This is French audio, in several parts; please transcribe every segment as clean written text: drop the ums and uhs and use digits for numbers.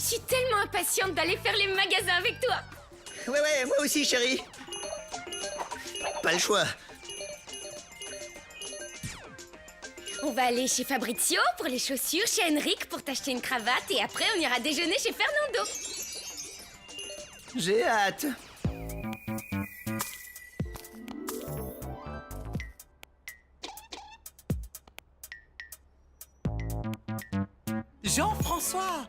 suis tellement impatiente d'aller faire les magasins avec toi. Ouais, moi aussi, chérie. Pas le choix. On va aller chez Fabrizio pour les chaussures, chez Henrik pour t'acheter une cravate et après on ira déjeuner chez Fernando. J'ai hâte. Jean-François!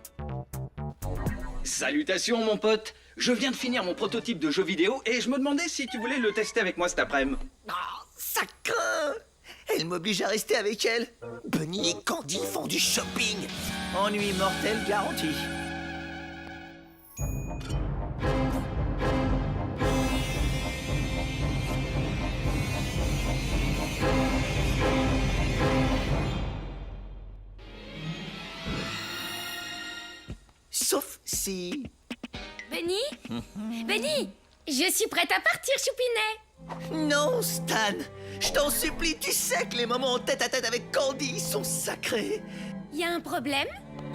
Salutations mon pote. Je viens de finir mon prototype de jeu vidéo et je me demandais si tu voulais le tester avec moi cet après-midi. Oh, ça craint. Elle m'oblige à rester avec elle. Bunny et Candy font du shopping. Ennui mortel garanti. Sauf si... Benny? Benny, je suis prête à partir, Choupinet. Non, Stan. Je t'en supplie, tu sais que les moments en tête-à-tête avec Candy sont sacrés. Y a un problème?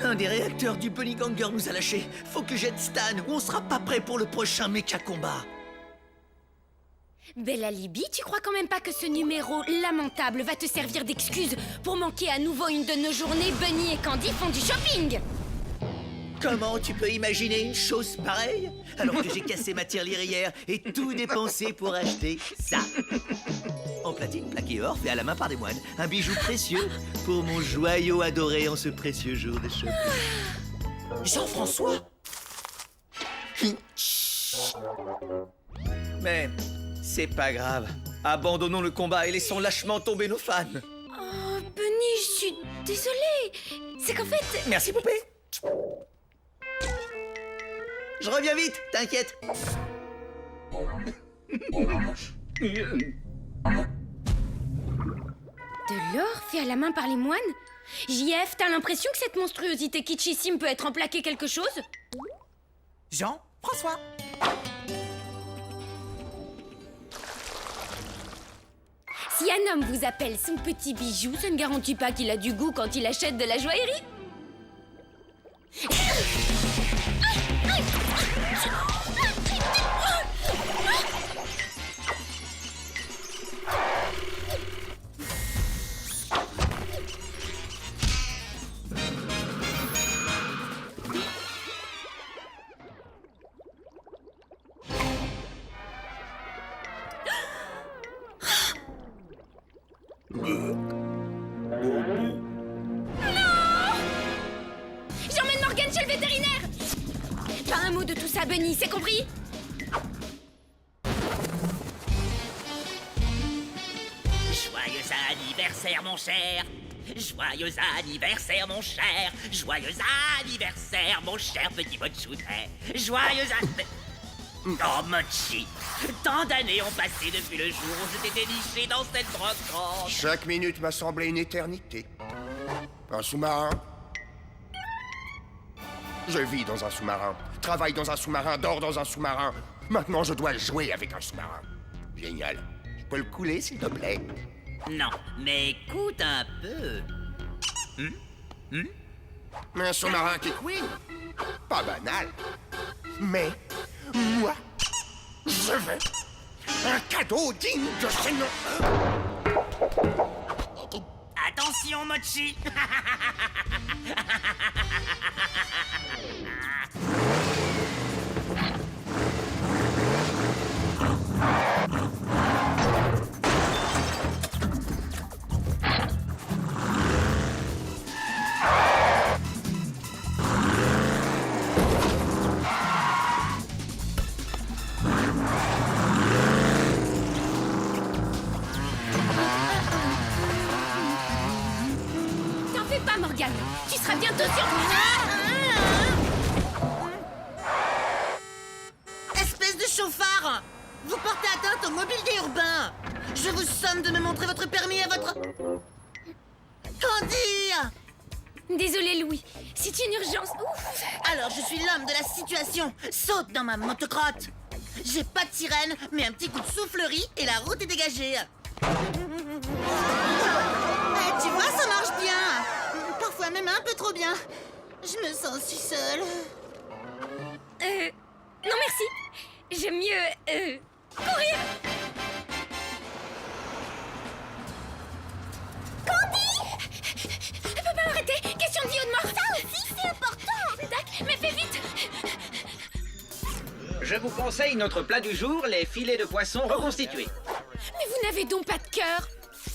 Un des réacteurs du Bunny Ganger nous a lâchés. Faut que j'aide Stan ou on sera pas prêt pour le prochain méca combat. Belle alibi, tu crois quand même pas que ce numéro lamentable va te servir d'excuse pour manquer à nouveau une de nos journées? Bunny et Candy font du shopping. Comment tu peux imaginer une chose pareille? Alors que j'ai cassé ma tirelire hier et tout dépensé pour acheter ça. En platine, plaqué or, fait à la main par des moines. Un bijou précieux pour mon joyau adoré en ce précieux jour de shopping. Jean-François! Mais c'est pas grave. Abandonnons le combat et laissons lâchement tomber nos fans. Oh, Bunny, je suis désolée. C'est qu'en fait... Merci, poupée. Je reviens vite, t'inquiète. De l'or fait à la main par les moines? JF, t'as l'impression que cette monstruosité kitschissime peut être emplaquée quelque chose? Jean-François! Si un homme vous appelle son petit bijou, ça ne garantit pas qu'il a du goût quand il achète de la joaillerie. J'emmène Morgane chez le vétérinaire. Pas un mot de tout ça, Bunny, c'est compris? Joyeux anniversaire, mon cher! Joyeux anniversaire, mon cher! Joyeux anniversaire, mon cher petit Mochounet! Joyeux anniversaire... Oh, Mochi! Tant d'années ont passé depuis le jour où je t'ai déniché dans cette brocante! Chaque minute m'a semblé une éternité. Un sous-marin. Je vis dans un sous-marin, travaille dans un sous-marin, dors dans un sous-marin. Maintenant, je dois jouer avec un sous-marin. Génial. Je peux le couler, s'il te plaît? Non, mais écoute un peu... Un sous-marin qui couine? Pas banal. Mais, moi, je veux un cadeau digne de ce nom. Attention, Mochi! T'en fais pas, Morgane. Tu seras bientôt sur... Espèce de chauffard! Vous portez atteinte au mobilier urbain! Je vous somme de me montrer votre permis à votre... Candy! Désolé, Louis. C'est une urgence. Ouf. Alors je suis l'homme de la situation! Saute dans ma motocrotte! J'ai pas de sirène, mais un petit coup de soufflerie et la route est dégagée! Tu vois, ça marche bien! Parfois même un peu trop bien! Je me sens si seule! Non merci. J'aime mieux, courir. Je peux pas m'arrêter. Question de vie ou de mort. Ça aussi, c'est important. Tac, mais fais vite. Je vous conseille notre plat du jour, les filets de poisson reconstitués. Mais vous n'avez donc pas de cœur.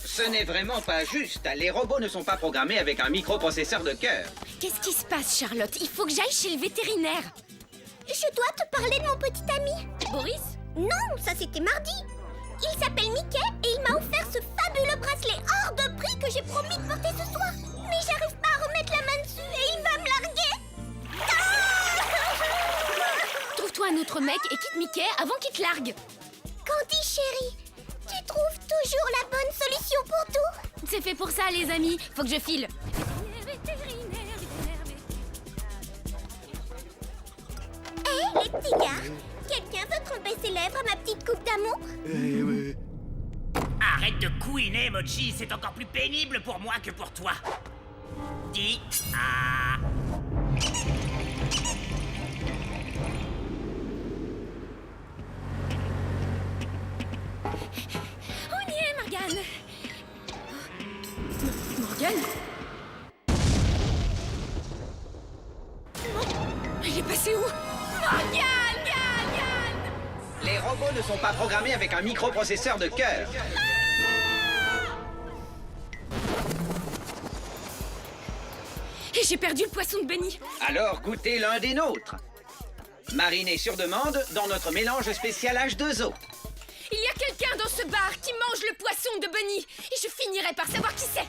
Ce n'est vraiment pas juste. Les robots ne sont pas programmés avec un microprocesseur de cœur. Qu'est-ce qui se passe, Charlotte? Il faut que j'aille chez le vétérinaire. Je dois te parler de mon petit ami. Boris? Non, ça c'était mardi. Il s'appelle Mickey et il m'a offert ce fabuleux bracelet hors de prix que j'ai promis de porter ce soir. Mais j'arrive pas à remettre la main dessus et il va me larguer. Trouve-toi un autre mec et quitte Mickey avant qu'il te largue. Candy chérie, tu trouves toujours la bonne solution pour tout? C'est fait pour ça, les amis. Faut que je file. Hé, les petits gars, quelqu'un veut tromper ses lèvres à ma petite coupe d'amour? Arrête de couiner, Mochi, c'est encore plus pénible pour moi que pour toi. Dis ah. On y est, Morgane. Morgane? Il est passé où? Morgane! Les robots ne sont pas programmés avec un microprocesseur de cœur. Et j'ai perdu le poisson de Bunny. Alors goûtez l'un des nôtres. Mariné sur demande dans notre mélange spécial H2O. Il y a quelqu'un dans ce bar qui mange le poisson de Bunny. Et je finirai par savoir qui c'est.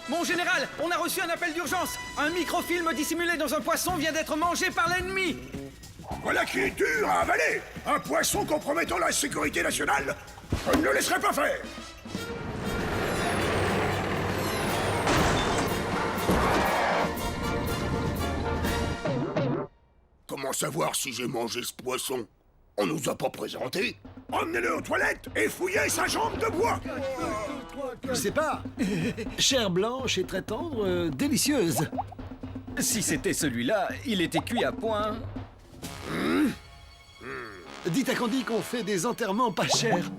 Mon général, on a reçu un appel d'urgence. Un microfilm dissimulé dans un poisson vient d'être mangé par l'ennemi. Voilà qui est dur à avaler. Un poisson compromettant la sécurité nationale. Je ne le laisserai pas faire. Comment savoir si j'ai mangé ce poisson? On nous a pas présenté. Emmenez-le aux toilettes et fouillez sa jambe de bois. Je sais pas. Chair blanche et très tendre, délicieuse. Si c'était celui-là, il était cuit à point. Dites à Candy qu'on fait des enterrements pas chers.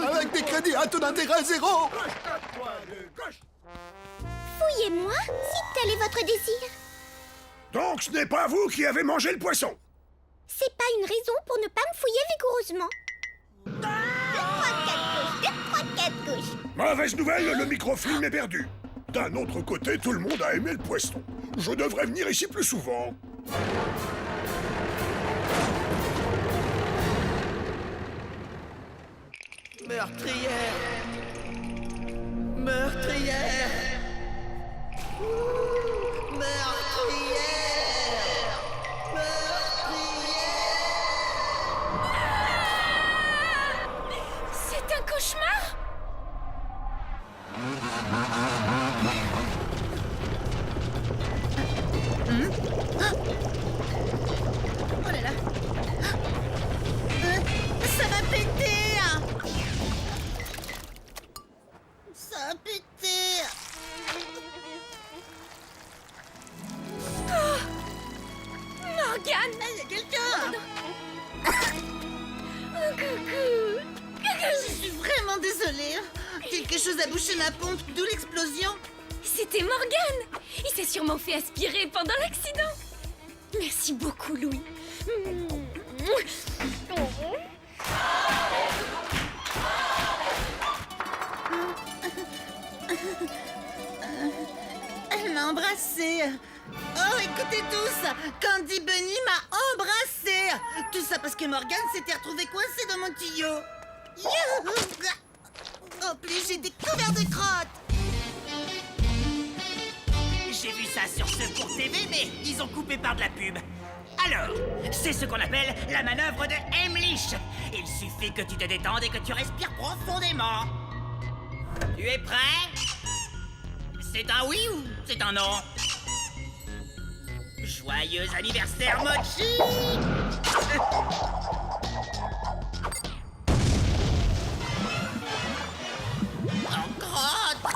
Avec des crédits à taux d'intérêt zéro. Fouillez-moi, si tel est votre désir. Donc ce n'est pas vous qui avez mangé le poisson. C'est pas une raison pour ne pas me fouiller vigoureusement. 2, 3, 4 gauche. Mauvaise nouvelle, le microfilm est perdu. D'un autre côté, tout le monde a aimé le poisson. Je devrais venir ici plus souvent. Meurtrière. Meurtrière. Meurtrière. C'est un cauchemar? Oh là là. Ça va péter. Ça a pété. Morgane! Il y a quelqu'un. Oh, coucou! Je suis vraiment désolée. Quelque chose a bouché ma pompe, d'où l'explosion. C'était Morgane! Il s'est sûrement fait aspirer pendant l'accident. Merci beaucoup, Louis. Elle m'a embrassée. Oh, écoutez tous, Candy Bunny m'a embrassée. Tout ça parce que Morgane s'était retrouvée coincée dans mon tuyau. Youhou. En plus, j'ai découvert de crottes. J'ai vu ça sur ce pour TV, mais ils ont coupé par de la pub. Alors, c'est ce qu'on appelle la manœuvre de Heimlich. Il suffit que tu te détendes et que tu respires profondément. Tu es prêt? C'est un oui ou c'est un non? Joyeux anniversaire, Mochi! En crotte.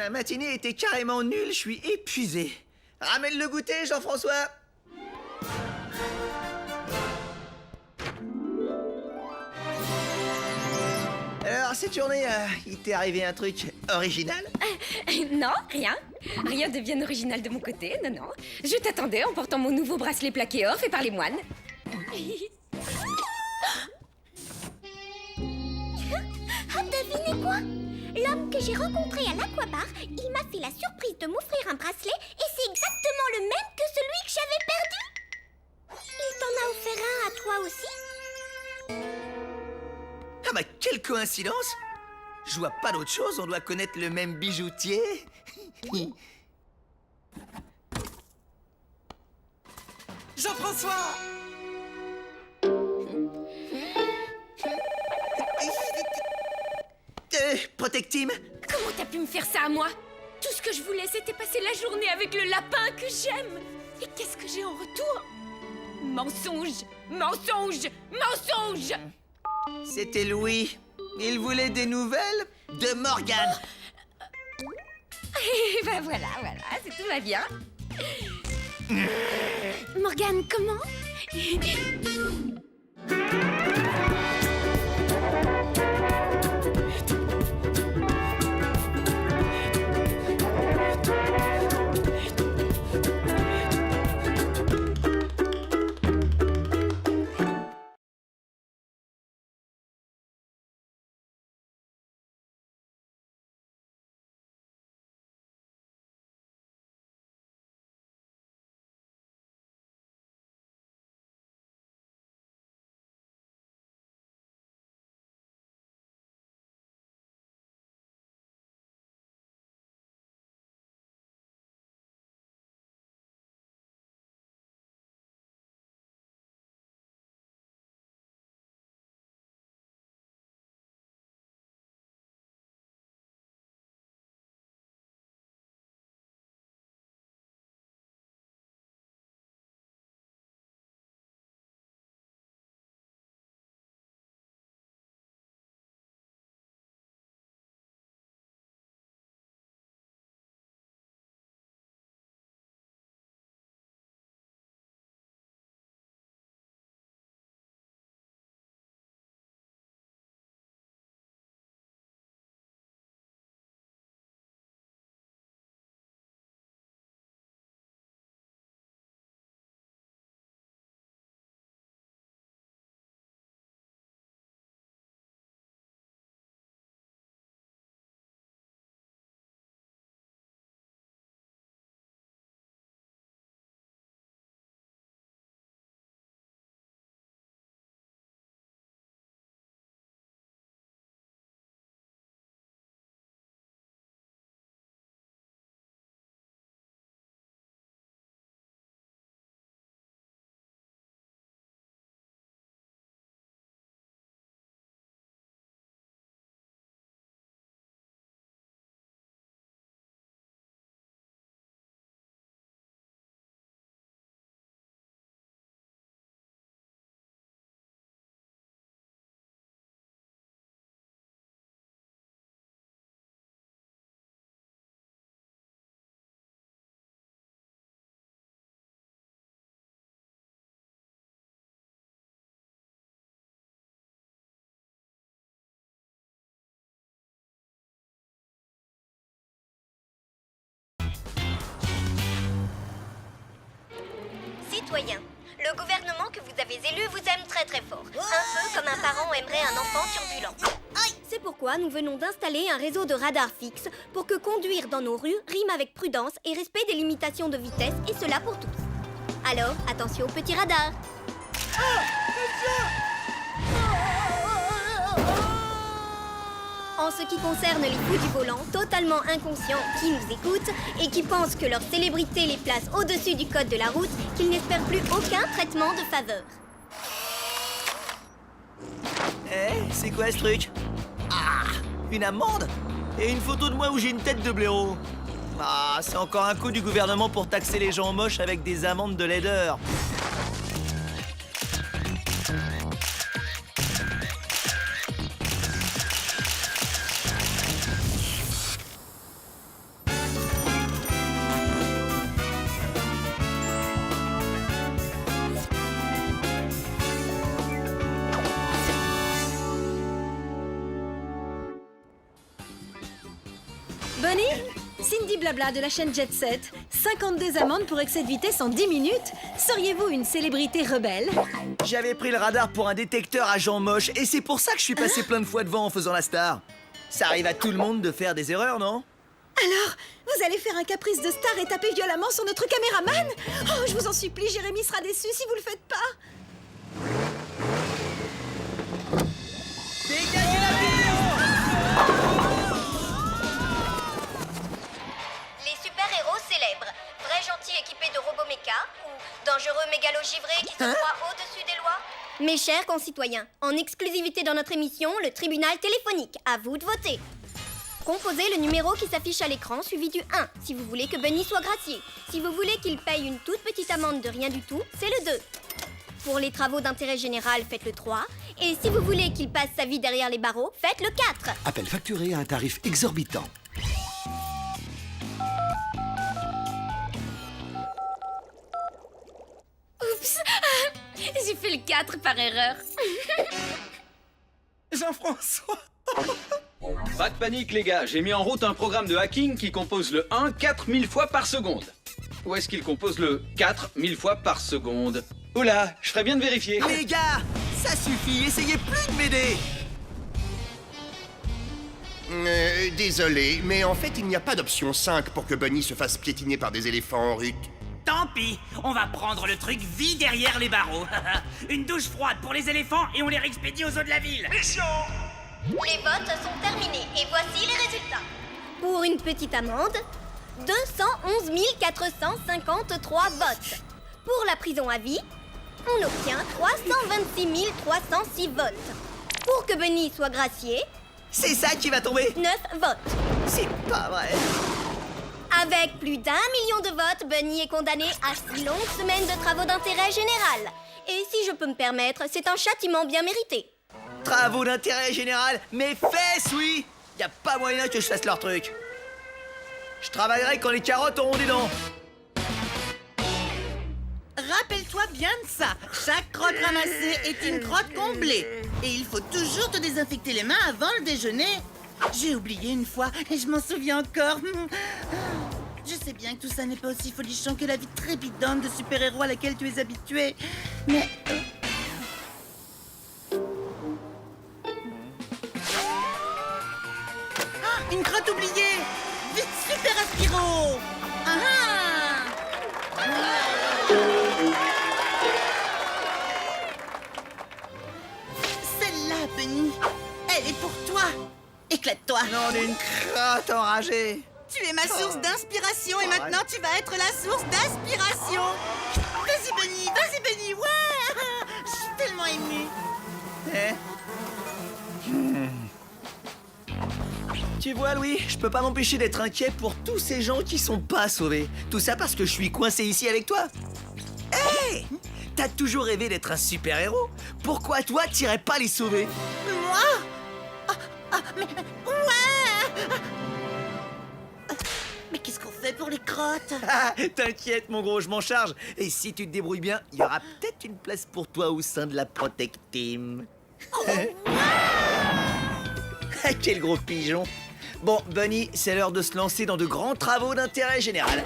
Ma matinée était carrément nulle, je suis épuisé. Ramène le goûter, Jean-François. Alors, cette journée, il t'est arrivé un truc original? Non, rien. Rien de bien original de mon côté, non, non. Je t'attendais en portant mon nouveau bracelet plaqué or fait par les moines. Ah, devinez quoi? L'homme que j'ai rencontré à l'aquabar, il m'a fait la surprise de m'offrir un bracelet et c'est exactement le même que celui que j'avais perdu. Il t'en a offert un à toi aussi? Ah bah, quelle coïncidence! Je vois pas d'autre chose, on doit connaître le même bijoutier. Jean-François! Protectime? Comment t'as pu me faire ça à moi? Tout ce que je voulais, c'était passer la journée avec le lapin que j'aime. Et qu'est-ce que j'ai en retour? Mensonge! Mensonge! Mensonge! C'était Louis. Il voulait des nouvelles de Morgane. Et ben voilà, c'est tout va bien. Morgane, comment? Citoyens, le gouvernement que vous avez élu vous aime très très fort. Un peu comme un parent aimerait un enfant turbulent. C'est pourquoi nous venons d'installer un réseau de radars fixes pour que conduire dans nos rues rime avec prudence et respect des limitations de vitesse, et cela pour tous. Alors, attention aux petits radars. En ce qui concerne les fous du volant, totalement inconscients, qui nous écoutent et qui pensent que leur célébrité les place au-dessus du code de la route, qu'ils n'espèrent plus aucun traitement de faveur. C'est quoi ce truc? Ah, une amende? Et une photo de moi où j'ai une tête de blaireau. Ah, c'est encore un coup du gouvernement pour taxer les gens moches avec des amendes de laideur. Bonnie, Cindy Blabla de la chaîne Jet Set. 52 amendes pour excès de vitesse en 10 minutes. Seriez-vous une célébrité rebelle? J'avais pris le radar pour un détecteur à gens moches et c'est pour ça que je suis passé plein de fois devant en faisant la star. Ça arrive à tout le monde de faire des erreurs, non? Alors, vous allez faire un caprice de star et taper violemment sur notre caméraman? Oh, je vous en supplie, Jérémy sera déçu si vous le faites pas. Dégagez la ville! Les super-héros célèbres. Vrais gentils équipés de robots méca ou dangereux mégalos givrés qui se croient au-dessus des lois? Mes chers concitoyens, en exclusivité dans notre émission, le tribunal téléphonique. À vous de voter. Composez le numéro qui s'affiche à l'écran suivi du 1 si vous voulez que Bunny soit gracié. Si vous voulez qu'il paye une toute petite amende de rien du tout, c'est le 2. Pour les travaux d'intérêt général, faites le 3. Et si vous voulez qu'il passe sa vie derrière les barreaux, faites le 4. Appel facturé à un tarif exorbitant. Oups. J'ai fait le 4 par erreur. Jean-François. Pas de panique, les gars. J'ai mis en route un programme de hacking qui compose le 1 4000 fois par seconde. Ou est-ce qu'il compose le 4000 fois par seconde? Oula, je ferais bien de vérifier. Les gars, ça suffit, essayez plus de m'aider! Désolé, mais en fait, il n'y a pas d'option 5 pour que Bunny se fasse piétiner par des éléphants en rut. Tant pis, on va prendre le truc vie derrière les barreaux. Une douche froide pour les éléphants et on les réexpédie aux eaux de la ville. Les votes sont terminés et voici les résultats. Pour une petite amende, 211 453 votes. Pour la prison à vie, on obtient 326 306 votes. Pour que Bunny soit gracié, C'est ça qui va tomber? 9 votes. C'est pas vrai! Avec plus d'1 million de votes, Bunny est condamné à 6 longues semaines de travaux d'intérêt général. Et si je peux me permettre, c'est un châtiment bien mérité. Travaux d'intérêt général, mes fesses, oui! Y a pas moyen que je fasse leur truc. Je travaillerai quand les carottes auront des dents. Rappelle-toi bien de ça. Chaque crotte ramassée est une crotte comblée. Et il faut toujours te désinfecter les mains avant le déjeuner. J'ai oublié une fois et je m'en souviens encore. Je sais bien que tout ça n'est pas aussi folichon que la vie trépidante de super-héros à laquelle tu es habitué. Mais... Ah, une crotte oubliée! Vite, super aspiro! Ah ah! Celle-là, Bunny, elle est pour toi. Éclate-toi. Non, d'une crotte enragée. Tu es ma source d'inspiration et maintenant tu vas être la source d'aspiration. Vas-y, Bunny, ouais. Je suis tellement émue. Eh? Tu vois, Louis, je peux pas m'empêcher d'être inquiet pour tous ces gens qui sont pas sauvés. Tout ça parce que je suis coincé ici avec toi. Hé! T'as toujours rêvé d'être un super-héros. Pourquoi toi, t'irais pas les sauver? Moi? Mais... Ouais. Mais qu'est-ce qu'on fait pour les crottes? Ah, t'inquiète, mon gros, je m'en charge. Et si tu te débrouilles bien, il y aura peut-être une place pour toi au sein de la Protect Team. Ah, quel gros pigeon. Bon, Bunny, c'est l'heure de se lancer dans de grands travaux d'intérêt général.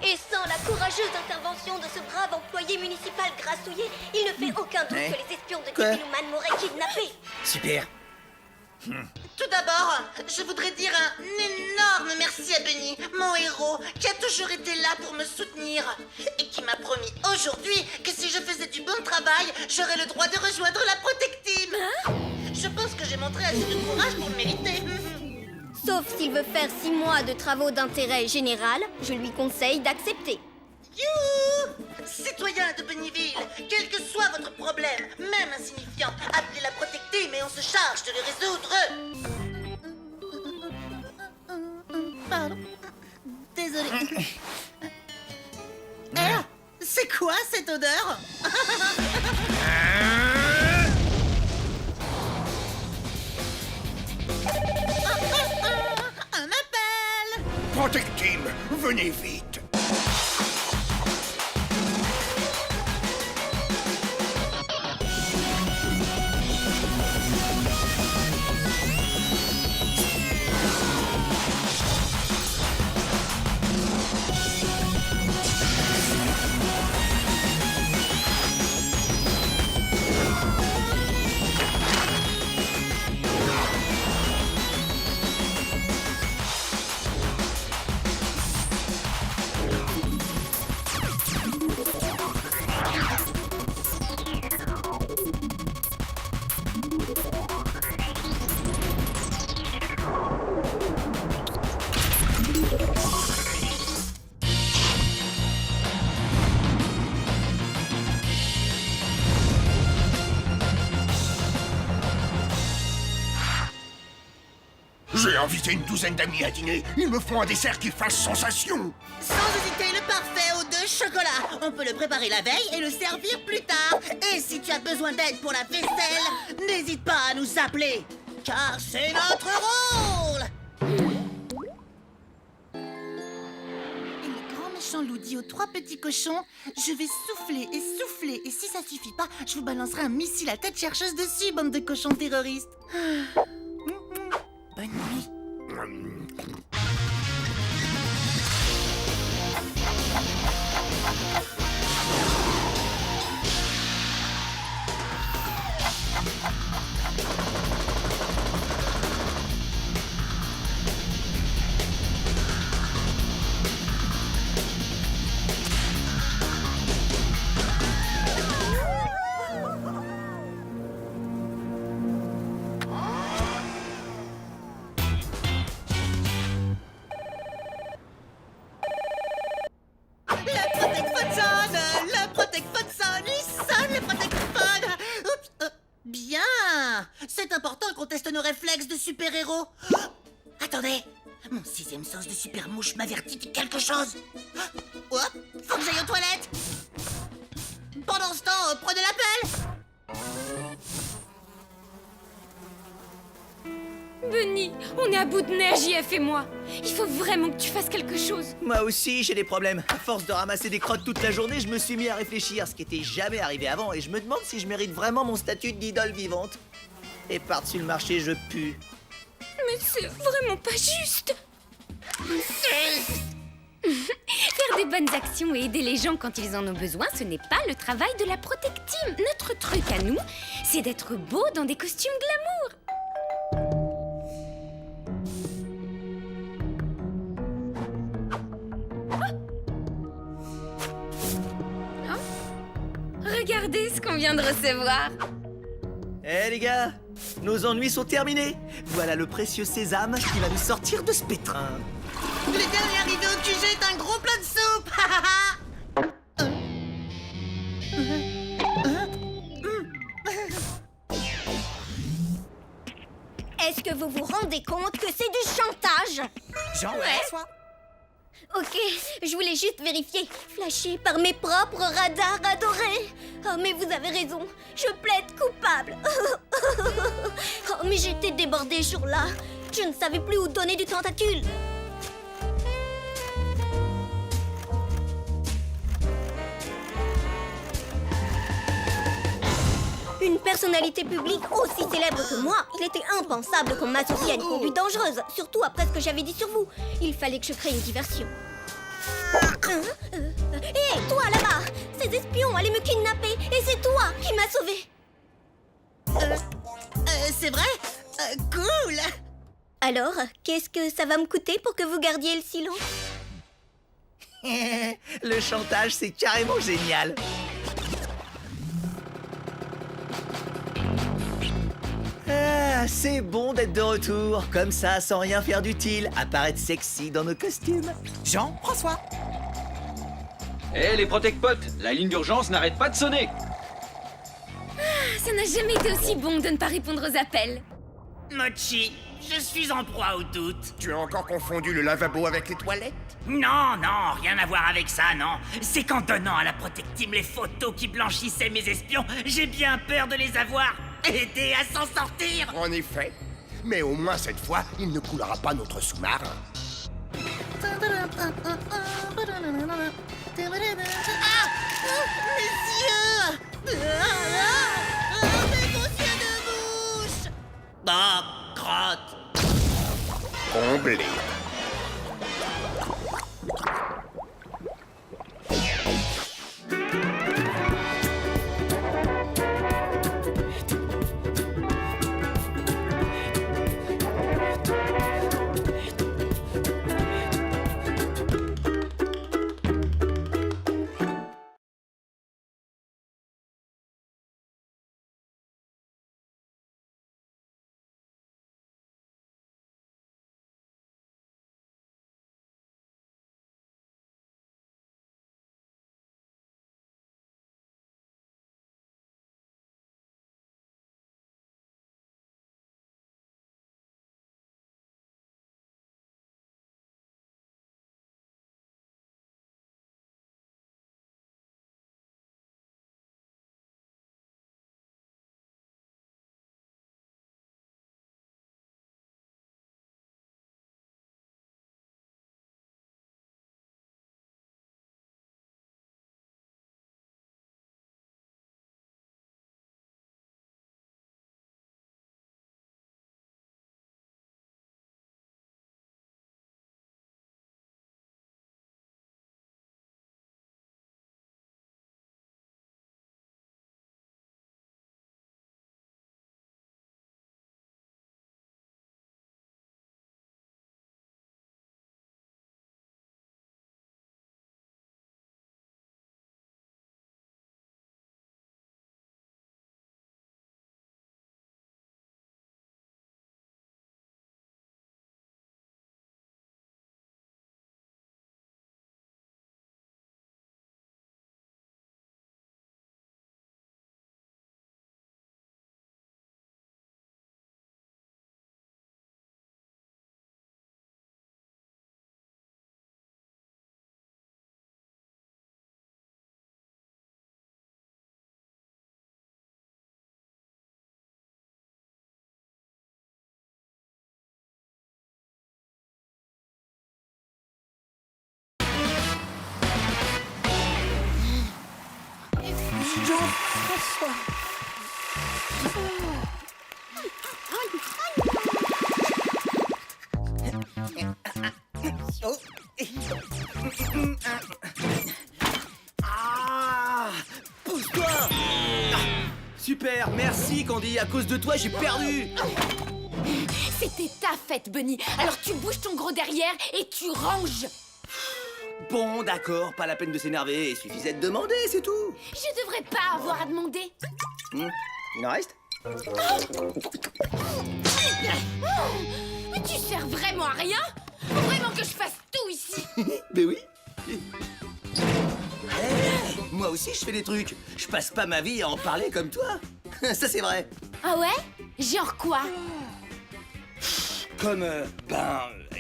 Et sans la courageuse intervention de ce brave employé municipal grassouillé, il ne fait aucun doute Ouais. que les espions de Quoi? Kibiluman m'auraient kidnappé. Super. Tout d'abord, je voudrais dire un énorme merci à Bunny, mon héros, qui a toujours été là pour me soutenir et qui m'a promis aujourd'hui que si je faisais du bon travail, j'aurais le droit de rejoindre la Protect Team. Je pense que j'ai montré assez de courage pour le mériter. Sauf s'il veut faire 6 mois de travaux d'intérêt général, je lui conseille d'accepter. Youhou! Citoyens de Bunnyville, quel que soit votre problème, même insignifiant, appelez la Protect Team et on se charge de le résoudre. Pardon. Désolé. C'est quoi cette odeur? Un appel! Protect Team, venez vite. J'ai invité une douzaine d'amis à dîner. Ils me font un dessert qui fasse sensation. Sans hésiter, le parfait œuf de chocolat. On peut le préparer la veille et le servir plus tard. Et si tu as besoin d'aide pour la vaisselle, n'hésite pas à nous appeler. Car c'est notre rôle. Et le grand méchant loup dit aux 3 petits cochons, je vais souffler et souffler. Et si ça suffit pas, je vous balancerai un missile à tête chercheuse dessus, bande de cochons terroristes. Bonne nuit. Le Protect-Phone sonne, il sonne le Protect-Phone. Oups, bien. C'est important qu'on teste nos réflexes de super-héros. Oh, attendez, mon 6e sens de super-mouche m'avertit de quelque chose. Oh, faut que j'aille aux toilettes. Pendant ce temps, prenez l'appel. Bunny, on est à bout de nerfs, JF et moi. Il faut vraiment que tu fasses quelque chose. Moi aussi, j'ai des problèmes. À force de ramasser des crottes toute la journée, je me suis mis à réfléchir, ce qui était jamais arrivé avant, et je me demande si je mérite vraiment mon statut d'idole vivante. Et par-dessus le marché, je pue. Mais c'est vraiment pas juste. Faire des bonnes actions et aider les gens quand ils en ont besoin, ce n'est pas le travail de la Protect Team. Notre truc à nous, c'est d'être beau dans des costumes glamour. Regardez ce qu'on vient de recevoir. Eh les gars, nos ennuis sont terminés. Voilà le précieux sésame qui va nous sortir de ce pétrin. Le dernier arrivé au QG est un gros plat de soupe. Est-ce que vous vous rendez compte que c'est du chantage? Jean-François. Ok, je voulais juste vérifier. Flashé par mes propres radars adorés. Oh, mais vous avez raison. Je plaide coupable. Oh, mais j'étais débordée, Shurla. Je ne savais plus où donner du tentacule. Une personnalité publique aussi célèbre que moi, il était impensable qu'on m'associe à une conduite dangereuse, surtout après ce que j'avais dit sur vous. Il fallait que je crée une diversion. Hé, toi là-bas! Ces espions allaient me kidnapper et c'est toi qui m'as sauvée. C'est vrai? Cool! Alors, qu'est-ce que ça va me coûter pour que vous gardiez le silence? Le chantage, c'est carrément génial. Ah, c'est bon d'être de retour. Comme ça, sans rien faire d'utile, apparaître sexy dans nos costumes. Jean-François. Eh les Protect-Potes, la ligne d'urgence n'arrête pas de sonner. Ça n'a jamais été aussi bon de ne pas répondre aux appels. Mochi, je suis en proie au doute. Tu as encore confondu le lavabo avec les toilettes? Non, non, rien à voir avec ça, non. C'est qu'en donnant à la Protect Team les photos qui blanchissaient mes espions, j'ai bien peur de les avoir aidés à s'en sortir. En effet. Mais au moins cette fois, il ne coulera pas notre sous-marin. Ah! Mes yeux! Mes beaux yeux de bouche! Bah, crotte. Comblé. Ah, pousse-toi. Ah, super, merci Candy, à cause de toi j'ai perdu. C'était ta fête, Bunny. Alors tu bouges ton gros derrière et tu ranges. Bon, d'accord, pas la peine de s'énerver, il suffisait de demander, c'est tout. Je devrais pas avoir à demander. Il en reste? Mais tu sers vraiment à rien? Faut vraiment que je fasse tout ici. Ben oui. Moi aussi je fais des trucs. Je passe pas ma vie à en parler comme toi. Ça c'est vrai. Ah ouais? Genre quoi? Comme,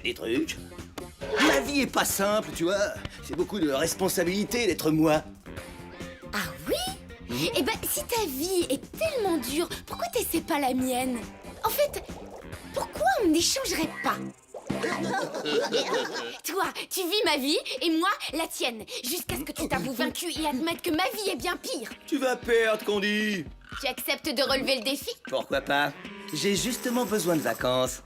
des trucs. Ma vie est pas simple, tu vois. C'est beaucoup de responsabilité d'être moi. Ah oui? Eh ben, si ta vie est tellement dure, pourquoi t'essaies pas la mienne? En fait, pourquoi on n'échangerait pas? Toi, tu vis ma vie et moi, la tienne. Jusqu'à ce que tu t'avoues vaincu et admettes que ma vie est bien pire. Tu vas perdre, Candy. Tu acceptes de relever le défi? Pourquoi pas? J'ai justement besoin de vacances.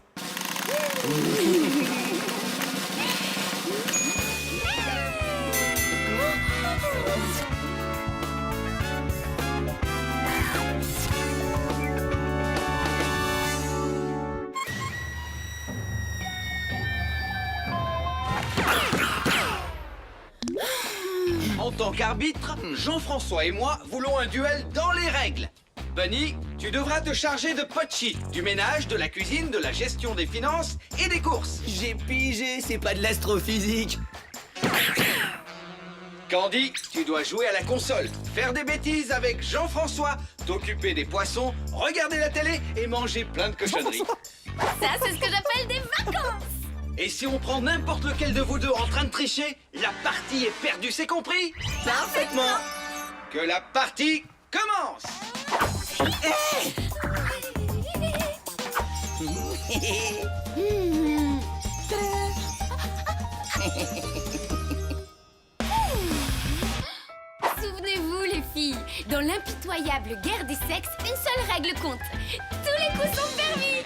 En tant qu'arbitre, Jean-François et moi voulons un duel dans les règles. Bunny, tu devras te charger de Pochi, du ménage, de la cuisine, de la gestion des finances et des courses. J'ai pigé, c'est pas de l'astrophysique. Candy, tu dois jouer à la console, faire des bêtises avec Jean-François, t'occuper des poissons, regarder la télé et manger plein de cochonneries. Ça, c'est ce que j'appelle des vacances. Et si on prend n'importe lequel de vous deux en train de tricher, la partie est perdue, c'est compris? Parfaitement. Que la partie commence. Souvenez-vous, les filles, dans l'impitoyable guerre des sexes, une seule règle compte. Tous les coups sont permis.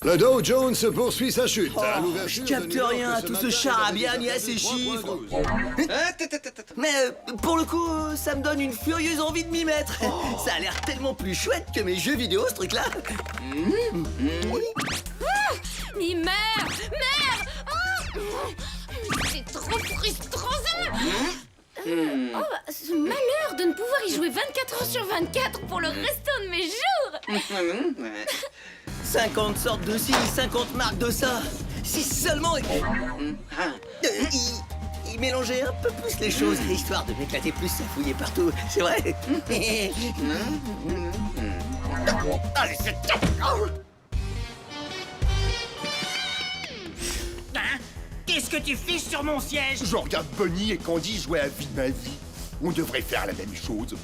Le Dow Jones poursuit sa chute. Oh, À l'ouverture je de capte New York rien à ce tout ce matin, charabia il ni à avait ces chiffres. 3,12. Mais pour le coup, ça me donne une furieuse envie de m'y mettre. Ça a l'air tellement plus chouette que mes jeux vidéo, ce truc-là. Mais meurs. C'est trop frustrant, ça. Oh, ce malheur de ne pouvoir y jouer 24 heures sur 24 pour le restant de mes jours. 50 sortes de ci, 50 marques de ça. Si seulement... il mélangeait un peu plus les choses, histoire de m'éclater plus à fouiller partout. C'est vrai. Allez, c'est... Hein? Qu'est-ce que tu fiches sur mon siège? Je regarde Bunny et Candy jouer à Vie ma vie. On devrait faire la même chose.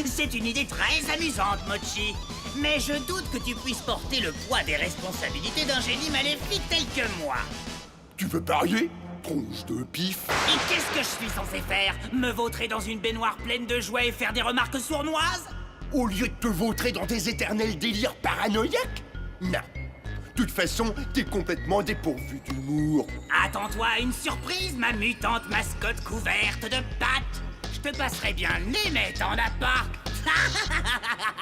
C'est une idée très amusante, Mochi. Mais je doute que tu puisses porter le poids des responsabilités d'un génie maléfique tel que moi. Tu veux parier? Tronche de pif. Et qu'est-ce que je suis censé faire? Me vautrer dans une baignoire pleine de jouets et faire des remarques sournoises? Au lieu de te vautrer dans des éternels délires paranoïaques? Non. De toute façon, t'es complètement dépourvu d'humour. Attends-toi à une surprise, ma mutante mascotte couverte de pattes. Je te passerai bien le nez, mais t'en as pas.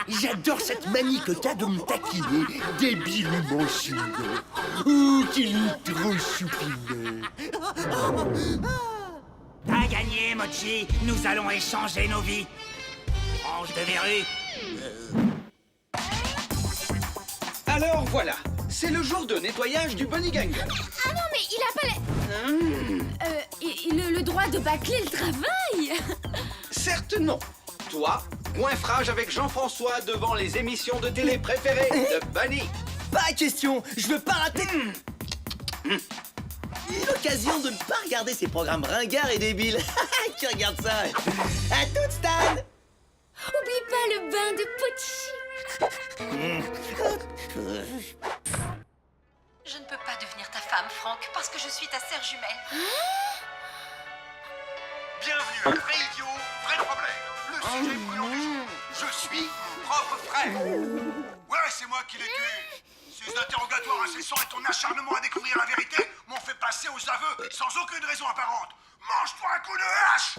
J'adore cette manie que t'as de me taquiner, débile ou manchine. Ouh, qu'il est trop choupinet. T'as gagné, Mochi. Nous allons échanger nos vies. Branche de verrue. Alors voilà, c'est le jour de nettoyage du Bunny Gang. Ah non, mais il a pas le droit de bâcler le travail. Certes non. Toi, coinfrage avec Jean-François devant les émissions de télé préférées de Bunny. Pas question, je veux pas rater. L'occasion de ne pas regarder ces programmes ringards et débiles. Qui regarde ça? À toute Stan. Oublie pas le bain de Pochi. Je ne peux pas devenir ta femme, Franck, parce que je suis ta sœur jumelle. Bienvenue à Vrai Idiot, Vrai Problème, le sujet brûlant du jour. Je suis mon propre frère. Ouais, c'est moi qui l'ai tué. Ces interrogatoires incessants et ton acharnement à découvrir la vérité m'ont fait passer aux aveux sans aucune raison apparente. Mange-toi un coup de hache!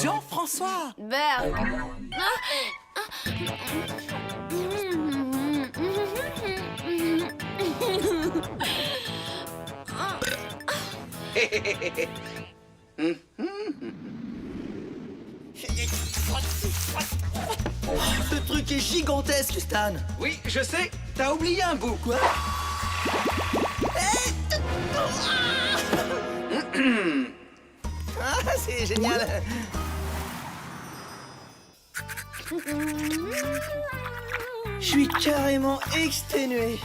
Jean-François! Berg. Ce truc est gigantesque, Stan. Oui, je sais, t'as oublié un bout. Quoi? Ah, c'est génial. Je suis carrément exténué.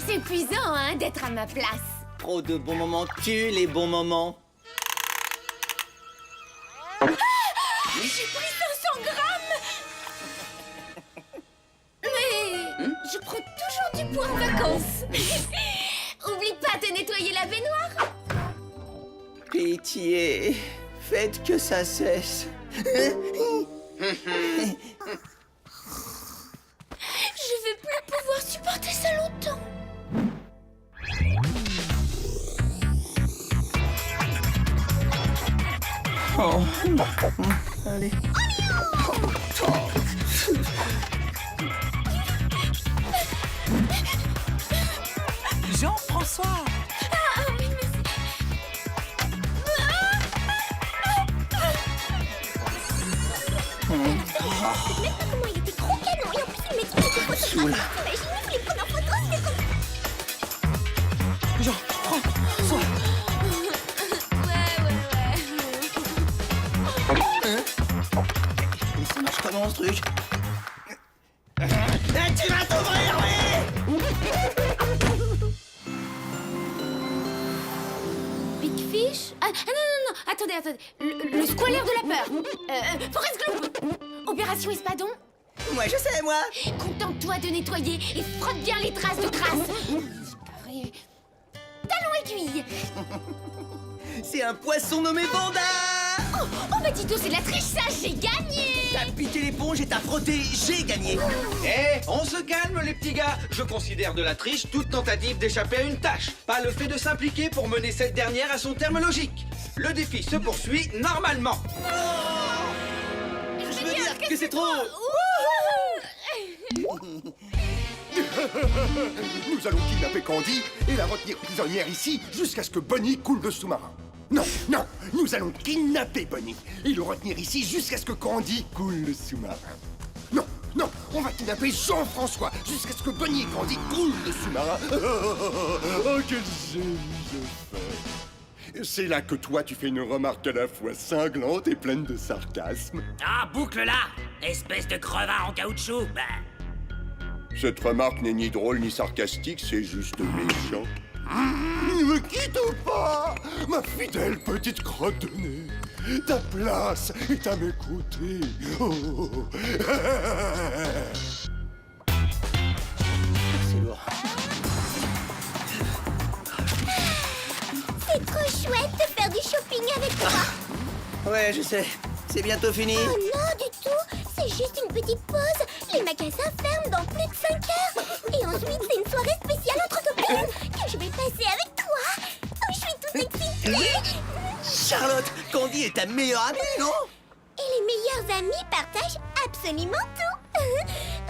C'est épuisant, hein, d'être à ma place. Trop de bons moments tuent les bons moments. J'ai pris 500 grammes. Mais je prends toujours du poids en vacances. Oublie pas de nettoyer la baignoire. Pitié, faites que ça cesse. Je vais plus pouvoir supporter ça longtemps. Oh. Allez. Jean-François! Comment il était trop canon et en plus il m'a dit qu'il était photographe. T'imagines, il voulait prendre en photo, c'était comme... Jean-François. Ça marche comment ce truc? Tu vas t'ouvrir, oui! Big Fish? Ah non, attendez. Le squaler de la peur. Forrest Gump. Opération Espadon. Moi, je sais, moi. Contente-toi de nettoyer et frotte bien les traces de crasse. C'est pas vrai. Talon aiguille. C'est un poisson nommé Vanda. Oh bah Tito, c'est de la triche, ça, j'ai gagné. T'as piqué l'éponge et t'as frotté, j'ai gagné. Eh, on se calme les petits gars. Je considère de la triche toute tentative d'échapper à une tâche, pas le fait de s'impliquer pour mener cette dernière à son terme logique. Le défi se poursuit normalement. Je veux dire que c'est trop. Nous allons kidnapper Candy et la retenir prisonnière ici jusqu'à ce que Bonnie coule le sous-marin. Non, nous allons kidnapper Bonnie et le retenir ici jusqu'à ce que Candy coule le sous-marin. Non, on va kidnapper Jean-François jusqu'à ce que Bonnie et Candy coulent le sous-marin. Oh, quel génie je fais! C'est là que toi, tu fais une remarque à la fois cinglante et pleine de sarcasme. Ah, boucle-la, espèce de crevard en caoutchouc. Bah. Cette remarque n'est ni drôle ni sarcastique, c'est juste méchant. Ne me quitte pas, ma fidèle petite crotte de nez. Ta place est à mes côtés. Oh. C'est lourd. C'est trop chouette de faire du shopping avec toi. Ouais, je sais. C'est bientôt fini. Oh non, du tout. C'est juste une petite pause. Les magasins ferment dans plus de 5 heures. Et ensuite, c'est une soirée spéciale entre copines que je vais passer avec toi. Oh, je suis toute excitée. Charlotte, Candy est ta meilleure amie, non? Et les meilleurs amis partagent absolument tout.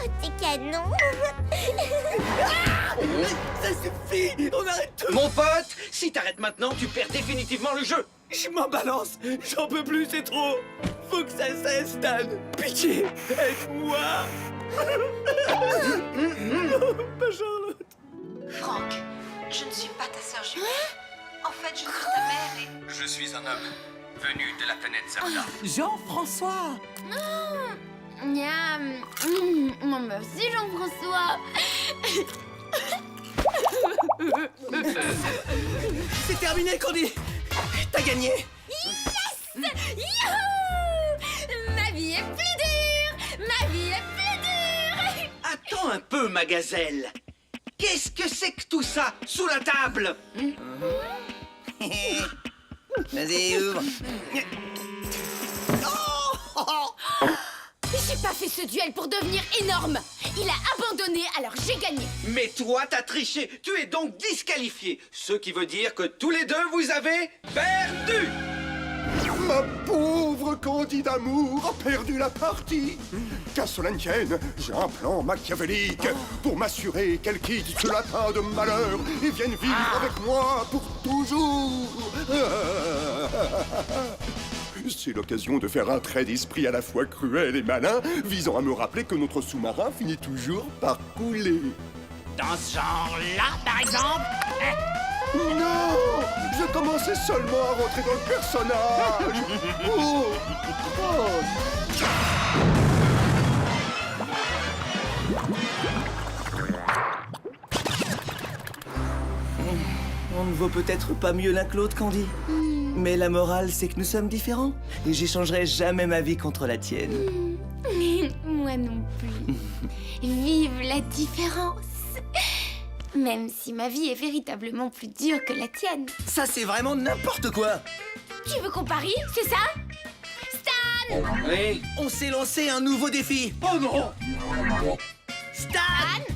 Oh, t'es canon. Ça suffit, on arrête tout. Mon pote, si t'arrêtes maintenant, tu perds définitivement le jeu. Je m'en balance, j'en peux plus, c'est trop. Faut que ça cesse, Stan. Pitié, aide-moi. Pas Charlotte. Franck, je ne suis pas ta sœur jumelle. En fait, je suis ta mère et... Je suis un homme venu de la planète Zelda. Jean-François! Miam. Non, merci Jean-François. C'est terminé, Candy. T'as gagné. Yes! Youhou! Ma vie est plus dure! Ma vie est plus dure! Attends un peu, ma gazelle. Qu'est-ce que c'est que tout ça sous la table? Vas-y, ouvre. Oh pas fait ce duel pour devenir énorme. Il a abandonné, alors j'ai gagné. Mais toi, t'as triché. Tu es donc disqualifié. Ce qui veut dire que tous les deux, vous avez perdu. Ma pauvre Candy d'amour a perdu la partie. Qu'à cela ne tienne, j'ai un plan machiavélique pour m'assurer qu'elle quitte ce lapin de malheur et vienne vivre avec moi pour toujours. C'est l'occasion de faire un trait d'esprit à la fois cruel et malin, visant à me rappeler que notre sous-marin finit toujours par couler. Dans ce genre-là, par exemple. Non! Je commençais seulement à rentrer dans le personnage! Oh. On ne vaut peut-être pas mieux l'un que l'autre, Candy. Mais la morale, c'est que nous sommes différents. Et j'échangerai jamais ma vie contre la tienne. Moi non plus. Vive la différence. Même si ma vie est véritablement plus dure que la tienne. Ça, c'est vraiment n'importe quoi. Tu veux qu'on parie, c'est ça? Stan! Oui. On s'est lancé un nouveau défi. Oh non! Stan!